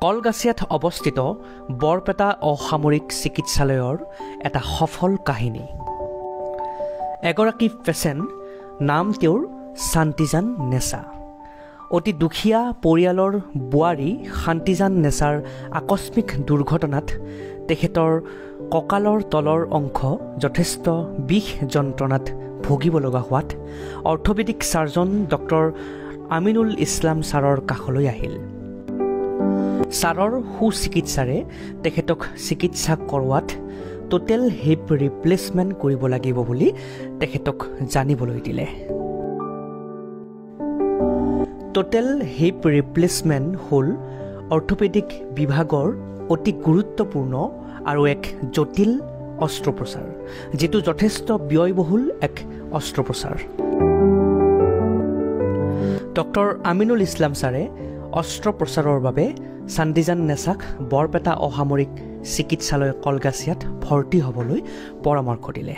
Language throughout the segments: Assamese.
কলগাছিয়াত অৱস্থিত বৰপেটা অসামৰিক চিকিৎসালয়ৰ এটা সফল কাহিনী। এগৰাকী পেচেণ্ট, নাম তেওঁৰ শান্তিজান নেছা। অতি দুখীয়া পৰিয়ালৰ বোৱাৰী শান্তিজান নেছাৰ আকস্মিক দুৰ্ঘটনাত তেখেতৰ কঁকালৰ তলৰ অংশ যথেষ্ট বিষ যন্ত্ৰণাত ভুগিব লগা হোৱাত orthopaedic surgeon doctor Aminul Islam ছাৰৰ কাষলৈ আহিল। ছাৰৰ সুচিকিৎসাৰে তেখেতক চিকিৎসা কৰোৱাত টোটেল হিপ ৰিপ্লেচমেণ্ট কৰিব লাগিব বুলি তেখেতক জানিবলৈ দিলে। টোটেল হিপ ৰিপ্লেচমেণ্ট হ'ল অৰ্থপেডিক বিভাগৰ অতি গুৰুত্বপূৰ্ণ আৰু এক জটিল অস্ত্ৰোপচাৰ, যিটো যথেষ্ট ব্যয়বহুল এক অস্ত্ৰোপচাৰ। ডক্টৰ আমিনুল ইছলাম ছাৰে অস্ত্ৰোপচাৰৰ বাবে শান্তিজান নেছাক বৰপেটা অসামৰিক চিকিৎসালয় কলগাছিয়াত ভৰ্তি হ'বলৈ পৰামৰ্শ দিলে।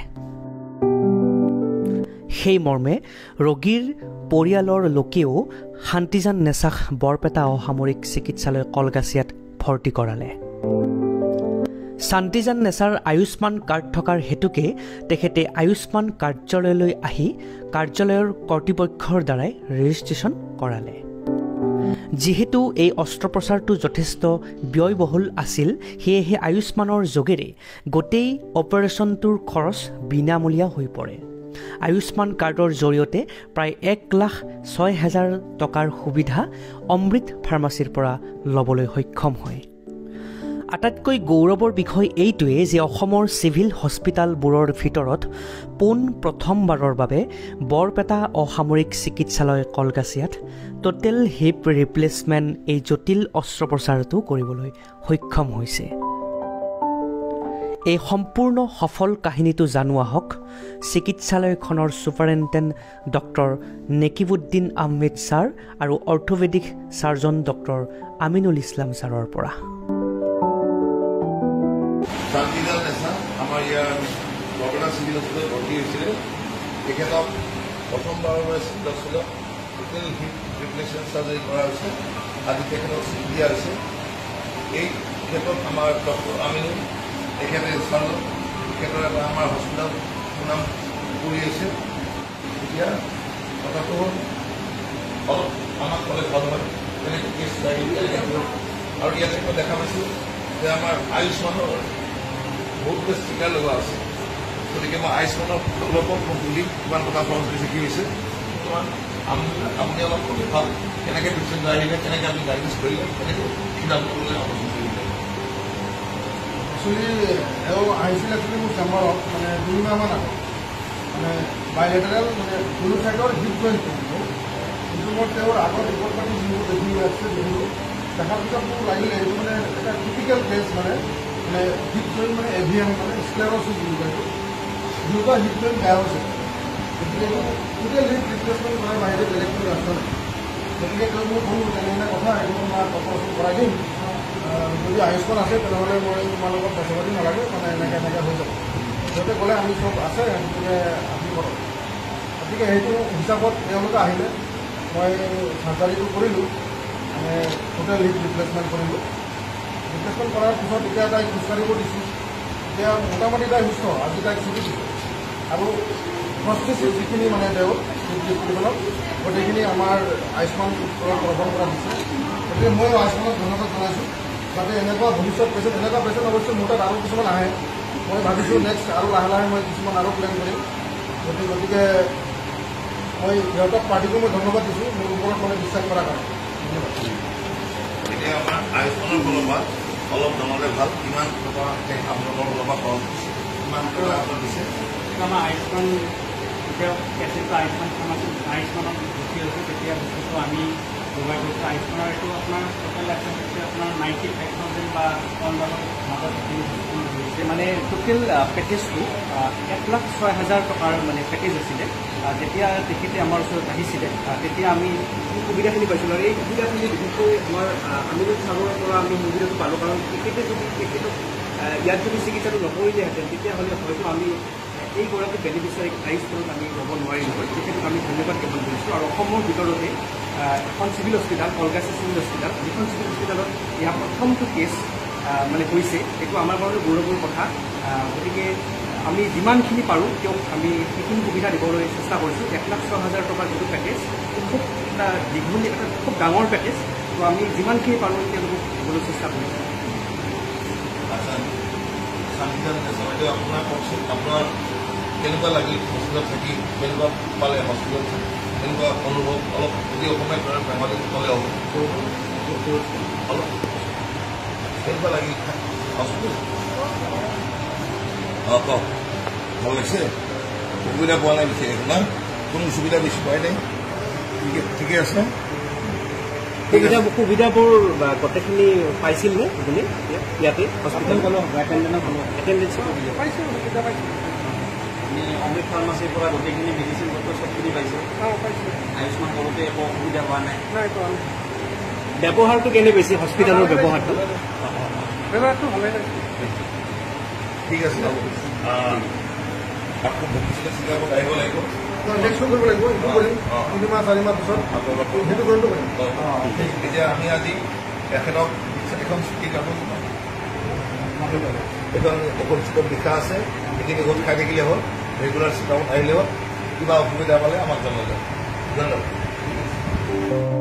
সেই মৰ্মে ৰোগীৰ পৰিয়ালৰ লোকেও শান্তিজান নেছাক বৰপেটা অসামৰিক চিকিৎসালয় কলগাছিয়াত ভৰ্তি কৰালে। শান্তিজান নেছাৰ আয়ুষ্মান কাৰ্ড থকাৰ হেতুকে তেখেতে আয়ুষ্মান কাৰ্যালয়লৈ আহি কাৰ্যালয়ৰ কৰ্তৃপক্ষৰ দ্বাৰাই ৰেজিষ্ট্ৰেশ্যন কৰালে। যিহেতু এই অস্ত্ৰোপচাৰটো যথেষ্ট ব্যয়বহুল আছিল, সেয়েহে আয়ুষ্মানৰ যোগেৰে গোটেই অপাৰেশ্যনটোৰ খৰচ বিনামূলীয়া হৈ পৰে। আয়ুষ্মান কাৰ্ডৰ জৰিয়তে প্ৰায় 1,06,000 টকাৰ সুবিধা অমৃত ফাৰ্মাচীৰ পৰা ল'বলৈ সক্ষম হয়। আটাইতকৈ গৌৰৱৰ বিষয় এইটোৱে যে অসমৰ চিভিল হস্পিটেলবোৰৰ ভিতৰত প্ৰথমবাৰৰ বাবে বৰপেটা অসামৰিক চিকিৎসালয় কলগাছিয়াত টোটেল হিপ ৰিপ্লেচমেণ্ট এই জটিল অস্ত্ৰোপচাৰটো কৰিবলৈ সক্ষম হৈছে। এই সম্পূৰ্ণ সফল কাহিনীটো জানোৱা হওক চিকিৎসালয়খনৰ superintendent doctor Nekibuddin Ahmed sir আৰু orthopaedic surgeon doctor Aminul Islam ছাৰৰ পৰা। শান্তিজান নেছা আমাৰ ইয়াৰ বৰপেটা চিভিল হস্পিটেলত ভৰ্তি হৈছিলে। তেখেতক প্ৰথমবাৰৰ বাবে চিভিল হস্পিটেলত টোটেল হিপ ৰিপ্লেচমেণ্ট চাৰ্জাৰী কৰা হৈছে। আজি তেখেতক চিট দিয়া হৈছে। এই ক্ষেত্ৰত আমাৰ ডক্টৰ আমিনুল তেখেতে চাৰ্জন, তেখেতৰ এটা আমাৰ হস্পিটেল সুনাম কৰি আছে। এতিয়া কথাটো হ'ল অলপ আমাক ক'লে ভাল হয়, তেনেকৈ কেছ আৰু ইয়াতে মই দেখা পাইছোঁ যে আমাৰ আয়ুষ্মানৰ বহুত বেছ টিকা লগা আছে। গতিকে মই আয়ুষ্মানৰ অলপ বুলি কিমান টকা খৰচ হৈছে, কি হৈছে বৰ্তমান আপুনি অলপ ক'লে ভাল, কেনেকৈ পেচেণ্ট আহিলে, কেনেকৈ আপুনি ডায়েগন'জ কৰিলে, কেনেকৈ সিদ্ধান্ত ল'লে আলোচনা কৰিলে। একচুৱেলি এওঁ আহিছিলে মোৰ চেম্বাৰত মানে 2 মাহমান আগত, মানে বাইলেটাৰেল মানে দুয়ো চাইডৰ হিপ জইণ্ট প্ৰব্লেম। কিন্তু মই তেওঁৰ আগত ৰিপৰ্ট পাতি যিবোৰ দেখি আছে দেখিলোঁ, দেখাৰ পিছত মোৰ লাগিলে এইটো মানে এটা টিপিকেল কেছ মানে হিপ জইণ্ট মানে এভিয়ান মানে স্ক্লেৰ'চিছ বুলি কয়। দুটা হিপ জইণ্ট বেয়া হৈছে, গতিকে টোটেল হিপ ৰিপ্লেচমেণ্ট কৰাৰ বাহিৰে বেলেগ কোনো ৰাস্তা নাই। গতিকে তেওঁ মোক ক'লোঁ তেনেধৰণে কথা, এইটো মই অপাৰেশ্যন কৰাই দিম, যদি আয়ুষ্মান আছে তেনেহ'লে মই তোমাৰ লগত পইচা পাতি নালাগে, মানে এনেকৈ হৈ যাব। সিহঁতে ক'লে আমি চব আছে, গতিকে আপুনি কৰক। গতিকে সেইটো হিচাপত তেওঁলোকে আহিলে, মই চাৰ্জাৰীটো কৰিলোঁ, মানে টোটেল হিপ ৰিপ্লেচমেণ্ট কৰিলোঁ। ৰিপ্লেচমেণ্ট কৰাৰ পিছত এতিয়া তাইক খোজকাঢ়িব দিছোঁ। এতিয়া মোটামুটি তাই সুস্থ, আজি তাইক ছুটি দিছোঁ। আৰু প্ৰস্থেচিছ যিখিনি মানে তেওঁৰ হস্পিটেলত গোটেইখিনি আমাৰ আয়ুষ্মান তৰফৰ পৰা দিছে। গতিকে মই আয়ুষ্মানক ধন্যবাদ জনাইছোঁ, যাতে এনেকুৱা ভৱিষ্যত পেচেণ্ট, এনেকুৱা পেচেণ্ট অৱশ্যে মোৰ তাত আৰু কিছুমান আহে। মই ভাবিছোঁ নেক্সট আৰু লাহে লাহে মই কিছুমান আৰু প্লেন কৰিম। গতিকে মই সিহঁতক পাৰ্টিকো মই ধন্যবাদ দিছোঁ, মোৰ ওপৰত মানে বিশ্বাস কৰাৰ কাৰণে। ধন্যবাদ। এতিয়া আমাৰ আয়ুষ্মানৰ ফালৰ পৰা অলপ জনালে ভাল, কিমান টকা আপোনালোকৰ ফালৰ পৰা খৰচ দিছে, কিমান টকা দিছে। আমাৰ আয়ুষ্মান যেতিয়া পেচেণ্টটো আয়ুষ্মানত ভৰ্তি হৈছোঁ, তেতিয়া বস্তুটো আমি প্ৰভাইড কৰিছোঁ। আয়ুষ্মানৰ এইটো আপোনাৰ টোটেল এক্সপেঞ্চ আপোনাৰ 95,000 বা মাজত হৈছে। মানে টোটেল পেকেজটো 1,06,000 টকাৰ মানে পেকেজ আছিলে। যেতিয়া তেখেতে আমাৰ ওচৰত আহিছিলে, তেতিয়া আমি সুবিধাখিনি পাইছিলোঁ। আৰু এই সুবিধাখিনি বিশেষকৈ আমাৰ আমিনুল ছাৰৰ পৰা আমি সুবিধাটো পালোঁ, কাৰণ তেখেতে যদি তেখেতক ইয়াত যদি চিকিৎসাটো নকৰিলেহেঁতেন, তেতিয়াহ'লে হয়তো আমি এইগৰাকী বেনিফিচিয়াৰীক আয়ুষ্মানত আমি ল'ব নোৱাৰিলোঁ হয়। তেখেতক আমি ধন্যবাদ জ্ঞাপন কৰিছোঁ। আৰু অসমৰ ভিতৰতে এখন civil hospital Kolkata civil hospital যিখন চিভিল হস্পিটেলত ইয়াৰ প্ৰথমটো কেছ মানে হৈছে এইটো আমাৰ কাৰণে গৌৰৱৰ কথা গতিকে আমি যিমানখিনি পাৰোঁ তেওঁক আমি সেইখিনি সুবিধা দিবলৈ চেষ্টা কৰিছোঁ 1,06,000 টকাৰ যিটো পেকেজ খুব এটা দীঘলীয়া এটা খুব ডাঙৰ পেকেজ তো আমি যিমানখিনি পাৰোঁ তেওঁলোকক দিবলৈ চেষ্টা কৰিছোঁ আপোনাৰ কওকচোন আপোনাৰ কেনেকুৱা লাগিল হস্পিটেলত থাকি কেনেকুৱা পালে হস্পিটেলত কেনেকুৱা অনুভৱ অলপ যদি অসমীয়া বেমাৰী ক'লে অলপ কেনেকুৱা লাগিল হস্পিটেল অঁ কওক ভাল লাগিছে সুবিধা পোৱা নাই বিশেষ না কোনো সুবিধা বেছি পোৱাই নাই ঠিকে আছে সুবিধাবোৰ গোটেইখিনি পাইছিল নে আপুনি ইয়াতে হস্পিটেল এটেণ্ডেঞ্চো পাইছোঁ সুবিধা পাইছোঁ আমি অমৃত ফাৰ্মাচীৰ পৰা গোটেইখিনি মেডিচিন পত্ৰ চবখিনি পাইছোঁ আয়ুষ্মান কৰোঁতে একো অসুবিধা হোৱা নাই ব্যৱহাৰটো কেনে বেছি হস্পিটেলৰ ব্যৱহাৰটো ভালেই লাগে ঠিক আছে আকৌ ভৱিষ্যতে চিকাগোত আহিব লাগিব নেক্সট কৰিব লাগিব এইটো কৰিম 3 মাহ 4 মাহ পিছত সেইটো কৰিম এতিয়া আমি আজি এখেতক এখন চুটি কাগজ এখন ঔষধ চুকত লিখা আছে সেইখিনি ঔষধ খাই থাকিলে হ'ল ৰেগুলাৰ চেকআপত আহিলে হ'ল কিবা অসুবিধা পালে আমাক জনালে ধন্যবাদ